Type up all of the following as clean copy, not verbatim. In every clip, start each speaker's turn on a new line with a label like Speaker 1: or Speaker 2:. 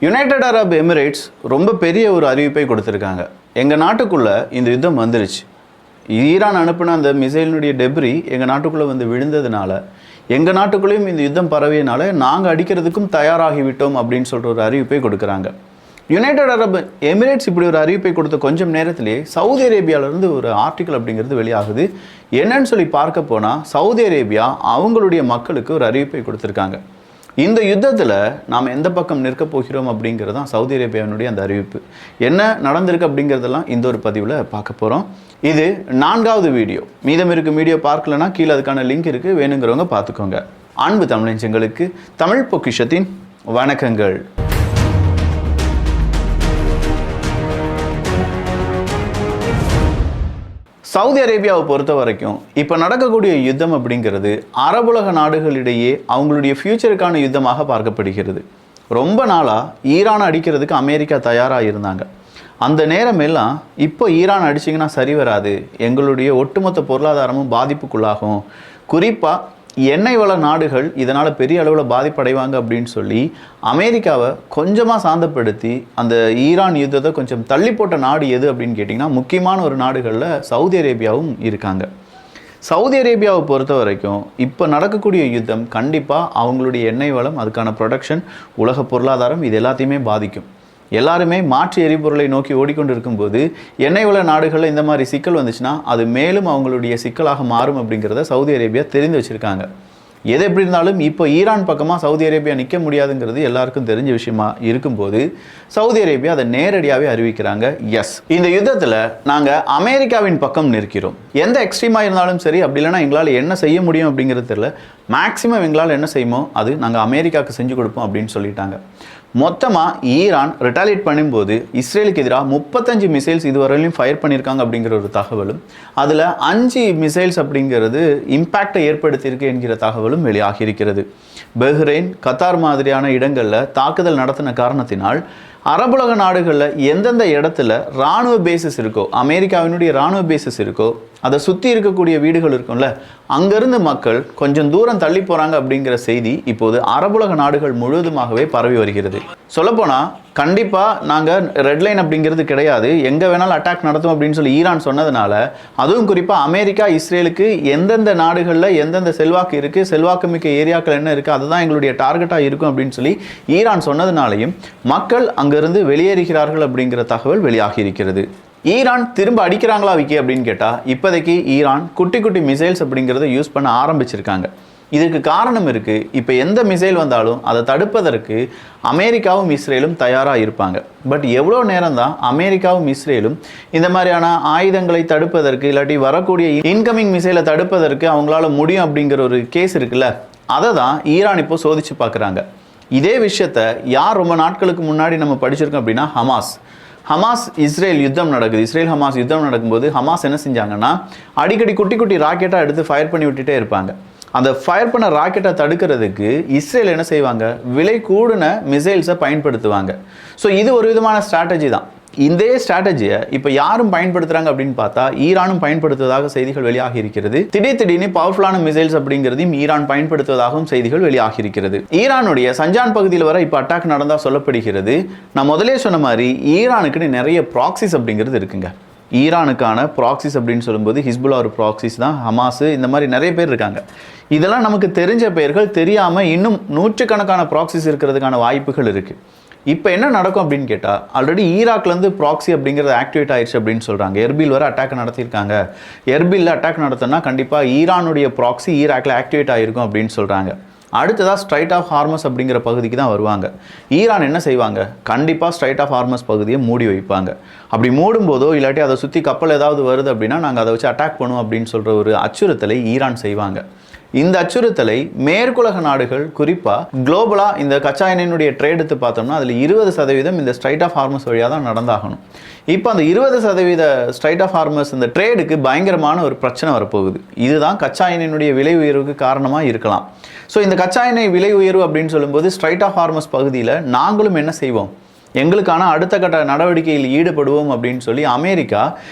Speaker 1: United Arab Emirates ரொம்ப பெரிய ஒரு அறிவிப்பை கொடுத்துருக்காங்க. எங்கள் நாட்டுக்குள்ளே இந்த யுத்தம் வந்துருச்சு. ஈரான் அனுப்பின அந்த மிசைலினுடைய டெப்ரி எங்கள் நாட்டுக்குள்ளே வந்து விழுந்ததுனால, எங்கள் நாட்டுக்குள்ளேயும் இந்த யுத்தம் பரவியனால நாங்கள் அடிக்கிறதுக்கும் தயாராகிவிட்டோம் அப்படின்னு சொல்கிற ஒரு அறிவிப்பை கொடுக்குறாங்க. யுனைடெட் அரப் எமிரேட்ஸ் இப்படி ஒரு அறிவிப்பை கொடுத்த கொஞ்சம் நேரத்திலே சவுதி அரேபியாவிலேருந்து ஒரு ஆர்டிக்கல் அப்படிங்கிறது வெளியாகுது. என்னன்னு சொல்லி பார்க்க போனால் சவுதி அரேபியா அவங்களுடைய மக்களுக்கு ஒரு அறிவிப்பை கொடுத்துருக்காங்க. இந்த யுத்தத்தில் நாம் எந்த பக்கம் நிற்க போகிறோம் அப்படிங்கிறது தான் சவுதி அரேபியாவினுடைய அந்த அறிவிப்பு. என்ன நடந்திருக்கு அப்படிங்கிறதெல்லாம் இந்த ஒரு பதிவில் பார்க்க போகிறோம். இது 4வது வீடியோ. மீதம் இருக்கும் வீடியோ பார்க்கலன்னா கீழே அதுக்கான லிங்க் இருக்குது, வேணுங்கிறவங்க பார்த்துக்கோங்க. அன்பு தமிழஞ்சங்களுக்கு தமிழ் பொக்கிஷத்தின் வணக்கங்கள். சவுதி அரேபியாவை பொறுத்த வரைக்கும் இப்போ நடக்கக்கூடிய யுத்தம் அப்படிங்கிறது அரபுலக நாடுகளிடையே அவங்களுடைய ஃப்யூச்சருக்கான யுத்தமாக பார்க்கப்படுகிறது. ரொம்ப நாளாக ஈரானை அடிக்கிறதுக்கு அமெரிக்கா தயாராக இருந்தாங்க. அந்த நேரம் எல்லாம் இப்போ ஈரான் அடிச்சிங்கன்னா சரி வராது, எங்களுடைய ஒட்டுமொத்த பொருளாதாரமும் பாதிப்புக்குள்ளாகும், குறிப்பாக எண்ணெய் வள நாடுகள் இதனால் பெரிய அளவில் பாதிப்படைவாங்க அப்படின்னு சொல்லி அமெரிக்காவை கொஞ்சமாக சாந்தப்படுத்தி அந்த ஈரான் யுத்தத்தை கொஞ்சம் தள்ளி போட்ட நாடு எது அப்படின்னு கேட்டிங்கன்னா முக்கியமான ஒரு நாடுகளில் சவுதி அரேபியாவும் இருக்காங்க. சவுதி அரேபியாவை பொறுத்த வரைக்கும் இப்போ நடக்கக்கூடிய யுத்தம் கண்டிப்பாக அவங்களுடைய எண்ணெய் வளம், அதுக்கான ப்ரொடக்ஷன், உலக பொருளாதாரம் இது எல்லாத்தையுமே பாதிக்கும். எல்லாருமே மாற்று எரிபொருளை நோக்கி ஓடிக்கொண்டு இருக்கும்போது எண்ணெய் வள நாடுகளில் இந்த மாதிரி சிக்கல் வந்துச்சுன்னா அது மேலும் அவங்களுடைய சிக்கலாக மாறும் அப்படிங்கிறத சவுதி அரேபியா தெரிந்து வச்சுருக்காங்க. எது எப்படி இருந்தாலும் இப்போ ஈரான் பக்கமாக சவுதி அரேபியா நிற்க முடியாதுங்கிறது எல்லாருக்கும் தெரிஞ்ச விஷயமா இருக்கும்போது சவுதி அரேபியா அதை நேரடியாகவே அறிவிக்கிறாங்க. எஸ், இந்த யுத்தத்தில் நாங்கள் அமெரிக்காவின் பக்கம் நிற்கிறோம். எந்த எக்ஸ்ட்ரீமாக இருந்தாலும் சரி, அப்படி இல்லைனா எங்களால் என்ன செய்ய முடியும் அப்படிங்கிறது தெரியல, மேக்ஸிமம் எங்களால் என்ன செய்யுமோ அது நாங்கள் அமெரிக்காவுக்கு செஞ்சு கொடுப்போம் அப்படின்னு சொல்லிட்டாங்க. மொத்தமாக ஈரான் ரிட்டாலியேட் பண்ணும்போது இஸ்ரேலுக்கு எதிராக 35 மிசைல்ஸ் இதுவரையிலும் ஃபயர் பண்ணியிருக்காங்க அப்படிங்கிற ஒரு தகவலும், அதில் 5 மிசைல்ஸ் அப்படிங்கிறது இம்பேக்டை ஏற்படுத்தியிருக்கு என்கிற தகவலும் வெளியாகி இருக்கிறது. பஹ்ரைன், கத்தார் மாதிரியான இடங்களில் தாக்குதல் நடத்தின காரணத்தினால் அரபுலக நாடுகளில் எந்தெந்த இடத்துல இராணுவ பேசஸ் இருக்கோ, அமெரிக்காவினுடைய இராணுவ பேசஸ் இருக்கோ, அதை சுற்றி இருக்கக்கூடிய வீடுகள் இருக்கும்ல, அங்கேருந்து மக்கள் கொஞ்சம் தூரம் தள்ளி போகிறாங்க அப்படிங்கிற செய்தி இப்போது அரபுலக நாடுகள் முழுவதுமாகவே பரவி வருகிறது. சொல்லப்போனால் கண்டிப்பாக நாங்கள் ரெட்லைன் அப்படிங்கிறது கிடையாது, எங்கே வேணாலும் அட்டாக் நடத்தும் அப்படின்னு சொல்லி ஈரான் சொன்னதுனால, அதுவும் குறிப்பாக அமெரிக்கா இஸ்ரேலுக்கு எந்தெந்த நாடுகளில் எந்தெந்த செல்வாக்கு இருக்குது, செல்வாக்கு மிக்க ஏரியாக்கள் என்ன இருக்குது, அதுதான் எங்களுடைய டார்கெட்டாக இருக்கும் அப்படின்னு சொல்லி ஈரான் சொன்னதுனாலையும் மக்கள் அங்கேருந்து வெளியேறுகிறார்கள் அப்படிங்கிற தகவல் வெளியாகி இருக்கிறது. ஈரான் திரும்ப அடிக்கிறாங்களா விக்கி அப்படின்னு கேட்டால் இப்போதைக்கு ஈரான் குட்டி குட்டி மிசைல்ஸ் அப்படிங்கிறத யூஸ் பண்ண ஆரம்பிச்சிருக்காங்க. இதுக்கு காரணம் இருக்குது. இப்போ எந்த மிசைல் வந்தாலும் அதை தடுப்பதற்கு அமெரிக்காவும் இஸ்ரேலும் தயாராக இருப்பாங்க. பட் எவ்வளோ நேரம் தான் அமெரிக்காவும் இஸ்ரேலும் இந்த மாதிரியான ஆயுதங்களை தடுப்பதற்கு, இல்லாட்டி வரக்கூடிய இன்கமிங் மிசைலை தடுப்பதற்கு அவங்களால முடியும் அப்படிங்கிற ஒரு கேஸ் இருக்குல்ல, அதை தான் ஈரான் இப்போ சோதித்து பார்க்குறாங்க. இதே விஷயத்த யார் ரொம்ப நாட்களுக்கு முன்னாடி நம்ம படிச்சிருக்கோம் அப்படின்னா ஹமாஸ் இஸ்ரேல் யுத்தம் நடக்குது. இஸ்ரேல் ஹமாஸ் யுத்தம் நடக்கும்போது ஹமாஸ் என்ன செஞ்சாங்கன்னா அடிக்கடி குட்டி குட்டி ராக்கெட்டாக எடுத்து ஃபயர் பண்ணி விட்டுட்டே இருப்பாங்க. அந்த ஃபயர் பண்ண ராக்கெட்டை தடுக்கிறதுக்கு இஸ்ரேல் என்ன செய்வாங்க, விலை கூடின மிசைல்ஸை பயன்படுத்துவாங்க. ஸோ இது ஒரு விதமான ஸ்ட்ராட்டஜி தான். இந்த ஸ்ட்ராட்டஜியை இப்போ யாரும் பயன்படுத்துகிறாங்க அப்படின்னு பார்த்தா ஈரானும் பயன்படுத்துவதாக செய்திகள் வெளியாகி இருக்கிறது. திடீர்னு பவர்ஃபுல்லான மிசைல்ஸ் அப்படிங்கிறதையும் ஈரான் பயன்படுத்துவதாகவும் செய்திகள் வெளியாகி இருக்கிறது. ஈரானுடைய சஞ்சான் பகுதியில் வர இப்போ அட்டாக் நடந்தால் சொல்லப்படுகிறது. நான் முதலே சொன்ன மாதிரி ஈரானுக்குன்னு நிறைய ப்ராக்சிஸ் அப்படிங்கிறது இருக்குங்க. ஈரானுக்கான ப்ராக்சிஸ் அப்படின்னு சொல்லும்போது ஹிஸ்புல்லா ஒரு ப்ராக்சிஸ் தான், ஹமாஸ், இந்த மாதிரி நிறைய பேர் இருக்காங்க. இதெல்லாம் நமக்கு தெரிஞ்ச பெயர்கள், தெரியாமல் இன்னும் நூற்றுக்கணக்கான ப்ராக்சிஸ் இருக்கிறதுக்கான வாய்ப்புகள் இருக்குது. இப்போ என்ன நடக்கும் அப்படின்னு கேட்டால் ஆல்ரெடி ஈராக்லேருந்து ப்ராக்சி அப்படிங்கிறது ஆக்டிவேட் ஆயிடுச்சு அப்படின்னு சொல்கிறாங்க. எர்பில் வர அட்டாக் நடத்தியிருக்காங்க. எர்பிலில் அட்டாக் நடத்தினா கண்டிப்பாக ஈரானுடைய ப்ராக்சி ஈராக்கில் ஆக்டிவேட் ஆகிருக்கும் அப்படின்னு சொல்கிறாங்க. அடுத்ததாக ஸ்ட்ரைட் ஆஃப் ஹார்மஸ் அப்படிங்கிற பகுதிக்கு தான் வருவாங்க. ஈரான் என்ன செய்வாங்க, கண்டிப்பாக ஸ்ட்ரைட் ஆஃப் ஹார்மஸ் பகுதியை மூடி வைப்பாங்க. அப்படி மூடும்போதோ இல்லாட்டி அதை சுற்றி கப்பல் ஏதாவது வருது அப்படின்னா நாங்கள் அதை வச்சு அட்டாக் பண்ணுவோம் அப்படின்னு சொல்கிற ஒரு அச்சுறுத்தலை ஈரான் செய்வாங்க. இந்த அச்சுறுத்தலை மேற்குலக நாடுகள், குறிப்பாக குளோபலாக இந்த கச்சா எண்ணெயினுடைய ட்ரேட் எடுத்து பார்த்தோம்னா அதில் 20% இந்த ஸ்ட்ரைட் ஆஃப் ஹார்மஸ் வழியாக தான் நடந்தாகணும். இப்போ அந்த 20% ஸ்ட்ரைட் ஆஃப் ஹார்மஸ் இந்த ட்ரேடுக்கு பயங்கரமான ஒரு பிரச்சனை வரப்போகுது. இதுதான் கச்சா எண்ணெயினுடைய விலை உயர்வுக்கு காரணமாக இருக்கலாம். ஸோ இந்த கச்சா எண்ணெய் விலை உயர்வு அப்படின்னு சொல்லும்போது ஸ்ட்ரைட் ஆஃப் ஹார்மஸ் பகுதியில் நாங்களும் என்ன செய்வோம், எங்களுக்கான அடுத்த கட்ட நடவடிக்கையில் ஈடுபடுவோம் அப்படின்னு சொல்லி அமெரிக்கா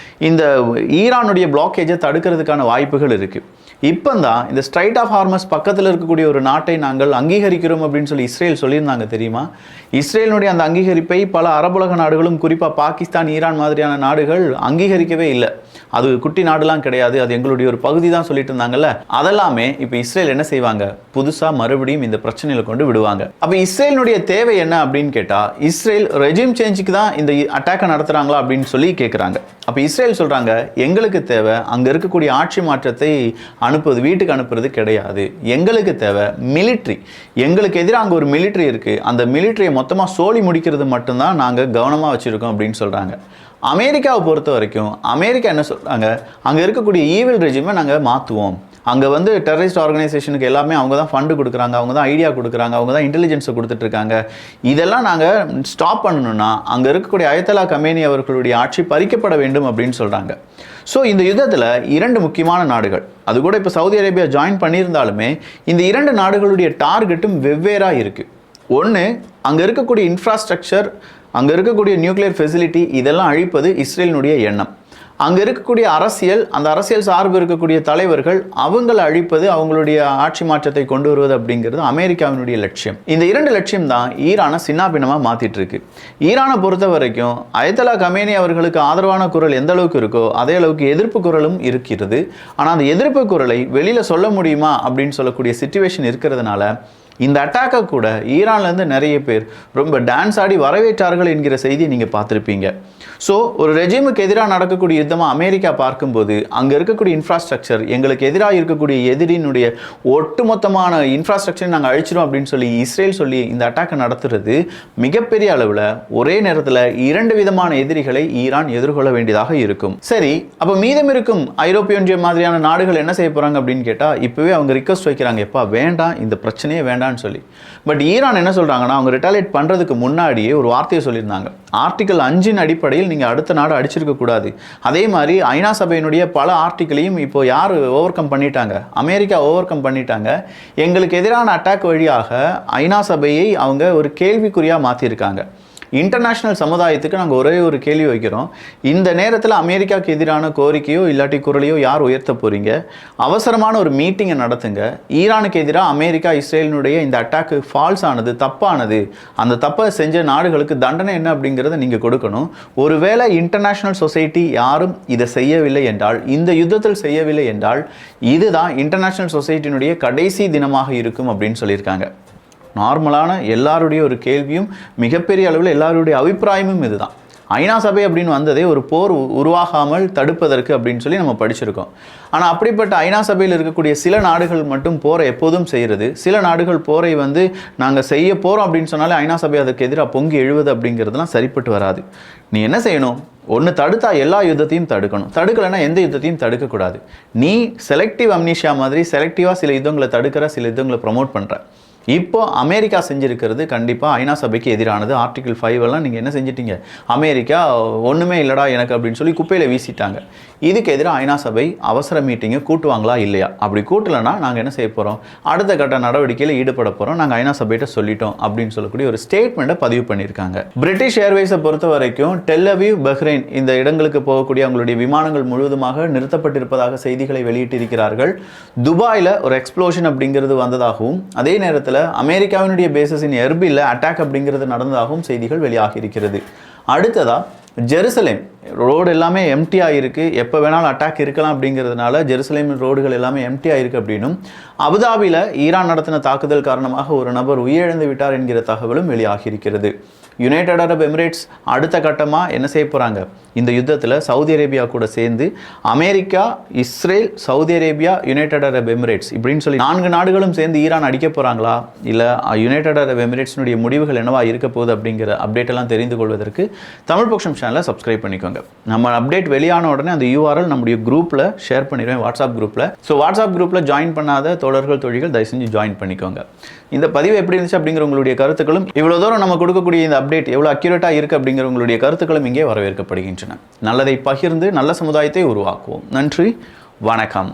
Speaker 1: இந்த ஈரானுடைய பிளாக்கேஜை தடுக்கிறதுக்கான வாய்ப்புகள் இருக்குது. இப்போ தான் இந்த ஸ்ட்ரைட் ஆஃப் ஹார்மஸ் பக்கத்தில் இருக்கக்கூடிய ஒரு நாட்டை நாங்கள் அங்கீகரிக்கிறோம் அப்படின்னு சொல்லி இஸ்ரேல் சொல்லியிருந்தாங்க தெரியுமா? இஸ்ரேலினுடைய அந்த அங்கீகரிப்பை பல அரபுலக நாடுகளும், குறிப்பாக பாகிஸ்தான், ஈரான் மாதிரியான நாடுகள் அங்கீகரிக்கவே இல்லை. அது குட்டி நாடுலாம் கிடையாது, அது எங்களுடைய ஒரு பகுதி தான் சொல்லிட்டு இருந்தாங்கல்ல. அதெல்லாமே இப்போ இஸ்ரேல் என்ன செய்வாங்க? புதுசாக மறுபடியும் இந்த பிரச்சனையில் கொண்டு விடுவாங்க. அப்போ இஸ்ரேலினுடைய தேவை என்ன அப்படின்னு கேட்டால், இஸ்ரேல் ரெஜிம் சேஞ்சுக்கு தான் இந்த அட்டாக்கை நடத்துகிறாங்களா அப்படின்னு சொல்லி கேட்குறாங்க. அப்போ இஸ்ரேல் சொல்கிறாங்க, எங்களுக்கு தேவை அங்கே இருக்கக்கூடிய ஆட்சி மாற்றத்தை அனுப்புவது, வீட்டுக்கு அனுப்புறது கிடையாது. எங்களுக்கு தேவை மிலிட்ரி. எங்களுக்கு எதிராக அங்கே ஒரு மிலிட்ரி இருக்குது, அந்த மிலிட்ரியை மொத்தமாக சோழி முடிக்கிறது மட்டும்தான் நாங்கள் கவனமாக வச்சுருக்கோம் அப்படின்னு சொல்கிறாங்க. அமெரிக்காவை பொறுத்த வரைக்கும் அமெரிக்கா என்ன சொல்கிறாங்க? அங்கே இருக்கக்கூடிய ஈவில் ரெஜிமை நாங்கள் மாற்றுவோம். அங்கே வந்து டெரரிஸ்ட் ஆர்கனைசேஷனுக்கு எல்லாமே அவங்க தான் ஃபண்டு கொடுக்குறாங்க, அவங்க தான் ஐடியா கொடுக்குறாங்க, அவங்க தான் இன்டெலிஜென்ஸை கொடுத்துட்ருக்காங்க. இதெல்லாம் நாங்கள் ஸ்டாப் பண்ணணும்னா அங்கே இருக்கக்கூடிய அயத்தலா கமேனி அவர்களுடைய ஆட்சி பறிக்கப்பட வேண்டும் அப்படின்னு சொல்கிறாங்க. ஸோ இந்த யுத்தத்தில் 2 முக்கியமான நாடுகள், அது கூட இப்போ சவுதி அரேபியா ஜாயின் பண்ணியிருந்தாலுமே இந்த 2 நாடுகளுடைய டார்கெட்டும் வெவ்வேறாக இருக்குது. ஒன்று, அங்கே இருக்கக்கூடிய இன்ஃப்ராஸ்ட்ரக்சர், அங்கே இருக்கக்கூடிய நியூக்ளியர் ஃபெசிலிட்டி, இதெல்லாம் அழிப்பது இஸ்ரேலினுடைய எண்ணம். அங்கே இருக்கக்கூடிய அரசியல், அந்த அரசியல் சார்பு இருக்கக்கூடிய தலைவர்கள், அவங்களை அழிப்பது, அவங்களுடைய ஆட்சி மாற்றத்தை கொண்டு வருவது அப்படிங்கிறது அமெரிக்காவினுடைய லட்சியம். இந்த 2 லட்சியம் தான் ஈரானை சின்னாபின்னமாக மாற்றிட்டு இருக்கு. ஈரானை பொறுத்த வரைக்கும் அயத்தலா கமேனி அவர்களுக்கு ஆதரவான குரல் எந்த அளவுக்கு இருக்கோ அதே அளவுக்கு எதிர்ப்பு குரலும் இருக்கிறது. ஆனால் அந்த எதிர்ப்பு குரலை வெளியில் சொல்ல முடியுமா அப்படின்னு சொல்லக்கூடிய சிச்சுவேஷன் இருக்கிறதுனால இந்த அட்டாக்கை கூட ஈரான்லேருந்து நிறைய பேர் ரொம்ப டான்ஸ் ஆடி வரவேற்றார்கள் என்கிற செய்தியை நீங்கள் பார்த்துருப்பீங்க. ஸோ ஒரு ரெஜிமுக்கு எதிராக நடக்கக்கூடிய யுத்தமாக அமெரிக்கா பார்க்கும்போது அங்கே இருக்கக்கூடிய இன்ஃப்ராஸ்ட்ரக்சர், எங்களுக்கு எதிராக இருக்கக்கூடிய எதிரினுடைய ஒட்டுமொத்தமான இன்ஃப்ராஸ்ட்ரக்சரை நாங்கள் அழிச்சிடும் அப்படின்னு சொல்லி இஸ்ரேல் சொல்லி இந்த அட்டாக்கை நடத்துறது மிகப்பெரிய அளவில் ஒரே நேரத்தில் 2 விதமான எதிரிகளை ஈரான் எதிர்கொள்ள வேண்டியதாக இருக்கும். சரி, அப்போ மீதம் இருக்கும் ஐரோப்பிய ஒன்றியம் மாதிரியான நாடுகள் என்ன செய்ய போகிறாங்க அப்படின்னு கேட்டால், இப்போவே அவங்க ரிக்வஸ்ட் வைக்கிறாங்க, எப்பா வேண்டாம், இந்த பிரச்சனையே வேண்டாம்னு சொல்லி. பட் ஈரான் என்ன சொல்கிறாங்கன்னா, அவங்க ரிட்டாலியேட் பண்ணுறதுக்கு முன்னாடியே ஒரு வார்த்தையை சொல்லியிருந்தாங்க, ஆர்டிகல் 5 அடிப்படையில் நீங்கள் அடுத்த நாடு அடிச்சிருக்க கூடாது. அதே மாதிரி ஐநா சபையினுடைய பல ஆர்டிகளையும் இப்போ யார் ஓவர் கம் பண்ணிட்டாங்க? அமெரிக்கா ஓவர் கம் பண்ணிட்டாங்க. எங்களுக்கு எதிரான அட்டாக் வழியாக ஐநா சபையை அவங்க ஒரு கேள்விக்குறியாக மாற்றிருக்காங்க. இன்டர்நேஷ்னல் சமுதாயத்துக்கு நாங்கள் ஒரே ஒரு கேள்வி வைக்கிறோம், இந்த நேரத்தில் அமெரிக்காவுக்கு எதிரான கோரிக்கையோ இல்லாட்டி குரலையோ யார் உயர்த்த போகிறீங்க? அவசரமான ஒரு மீட்டிங்கை நடத்துங்க. ஈரானுக்கு எதிராக அமெரிக்கா இஸ்ரேலினுடைய இந்த அட்டாக்கு ஃபால்ஸ் ஆனது, தப்பானது, அந்த தப்பை செஞ்ச நாடுகளுக்கு தண்டனை என்ன அப்படிங்கிறத நீங்கள் கொடுக்கணும். ஒருவேளை இன்டர்நேஷ்னல் சொசைட்டி யாரும் இதை செய்யவில்லை என்றால், இந்த யுத்தத்தில் செய்யவில்லை என்றால், இதுதான் இன்டர்நேஷ்னல் சொசைட்டியினுடைய கடைசி தினமாக இருக்கும் அப்படின்னு சொல்லியிருக்காங்க. நார்மலான எல்லாருடைய ஒரு கேள்வியும், மிகப்பெரிய அளவில் எல்லாருடைய அபிப்பிராயமும் இதுதான். ஐநா சபை அப்படின்னு வந்ததே ஒரு போர் உருவாகாமல் தடுப்பதற்கு அப்படின்னு சொல்லி நம்ம படிச்சிருக்கோம். ஆனால் அப்படிப்பட்ட ஐநா சபையில் இருக்கக்கூடிய சில நாடுகள் மட்டும் போரை எப்போதும் செய்கிறது. சில நாடுகள் போரை வந்து நாங்கள் செய்ய போகிறோம் அப்படின்னு சொன்னாலே ஐநா சபை அதுக்கு எதிராக பொங்கி எழுவது அப்படிங்கிறதுலாம் சரிப்பட்டு வராது. நீ என்ன செய்யணும்? ஒன்று, தடுத்தா எல்லா யுத்தத்தையும் தடுக்கணும். தடுக்கலைன்னா எந்த யுத்தத்தையும் தடுக்கக்கூடாது. நீ செலக்டிவ் அம்னீஷியா மாதிரி செலக்டிவாக சில யுத்தங்களை தடுக்கிற, சில யுத்தங்களை ப்ரமோட் பண்ணுற. இப்போ அமெரிக்கா செஞ்சுருக்கிறது கண்டிப்பாக ஐநா சபைக்கு எதிரானது. ஆர்டிகிள் 5 எல்லாம் நீங்கள் என்ன செஞ்சிட்டீங்க? அமெரிக்கா ஒன்றுமே இல்லைடா எனக்கு அப்படின்னு சொல்லி குப்பையில் வீசிட்டாங்க. இதுக்கு எதிராக ஐநா சபை அவசர மீட்டிங்கை கூட்டுவாங்களா இல்லையா? அப்படி கூட்டலைன்னா நாங்கள் என்ன செய்ய போகிறோம்? அடுத்த கட்ட நடவடிக்கையில் ஈடுபட போகிறோம், நாங்கள் ஐநா சபையிட்ட சொல்லிட்டோம் அப்படின்னு சொல்லக்கூடிய ஒரு ஸ்டேட்மெண்ட்டை பதிவு பண்ணியிருக்காங்க. பிரிட்டிஷ் ஏர்வேஸை பொறுத்த வரைக்கும் டெல் அவீவ், பஹ்ரைன் இந்த இடங்களுக்கு போகக்கூடிய அவங்களுடைய விமானங்கள் முழுவதுமாக நிறுத்தப்பட்டிருப்பதாக செய்திகளை வெளியிட்டிருக்கிறார்கள். துபாயில் ஒரு எக்ஸ்ப்ளோஷன் அப்படிங்கிறது வந்ததாகவும், அதே நேரத்தில் அமெரிக்காவினுடைய பேசஸின் எர்பில் அட்டாக் அப்படிங்கிறது நடந்ததாகவும் செய்திகள் வெளியாகி இருக்கிறது. அடுத்ததா ஜெருசலேம் ரோடு எல்லாமே எம்டியாக இருக்குது, எப்போ வேணாலும் அட்டாக் இருக்கலாம் அப்படிங்கிறதுனால ஜெருசலேம் ரோடுகள் எல்லாமே எம்டியாக இருக்குது அப்படின்னும், அபுதாபியில் ஈரான் நடத்தின தாக்குதல் காரணமாக ஒரு நபர் உயிரிழந்து விட்டார் என்கிற தகவலும் வெளியாகி இருக்கிறது. யுனைடெட் அரப் எமிரேட்ஸ் அடுத்த கட்டமாக என்ன செய்ய போகிறாங்க? இந்த யுத்தத்தில் சவுதி அரேபியா கூட சேர்ந்து America, Israel, Saudi Arabia, United Arab Emirates இப்படின்னு சொல்லி 4 நாடுகளும் சேர்ந்து ஈரான் அடிக்க போகிறாங்களா, இல்லை யுனைடெட் அரப் எமிரேட்ஸினுடைய முடிவுகள் என்னவா இருக்க போகுது அப்படிங்கிற அப்டேட் எல்லாம் தெரிந்து கொள்வதற்கு தமிழ் பக்ஷம் சேனலை சப்ஸ்கிரைப் பண்ணிக்கோங்க. நம்ம அப்டேட் வெளியான உடனே அந்த URL நம்முடைய குரூப்பில் ஷேர் பண்ணிடுவேன், வாட்ஸ்அப் குரூப்பில். ஸோ வாட்ஸ்அப் குரூப்பில் ஜாயின் பண்ணாத தோழர்கள் தோழிகள் தயவு செஞ்சு ஜாயின் பண்ணிக்கோங்க. இந்த பதிவு எப்படி இருந்துச்சு அப்படிங்கிற உங்களுடைய கருத்துக்களும், இவ்வளோ தூரம் நம்ம கொடுக்கக்கூடிய இந்த அப்டேட் எவ்வளோ அக்யூரேட்டாக இருக்குது அப்படிங்கிற உங்களுடைய கருத்துக்களும் இங்கே வரவேற்கப்படுகின்றன. நல்லதை பகிர்ந்து நல்ல சமுதாயத்தை உருவாக்குவோம். நன்றி, வணக்கம்.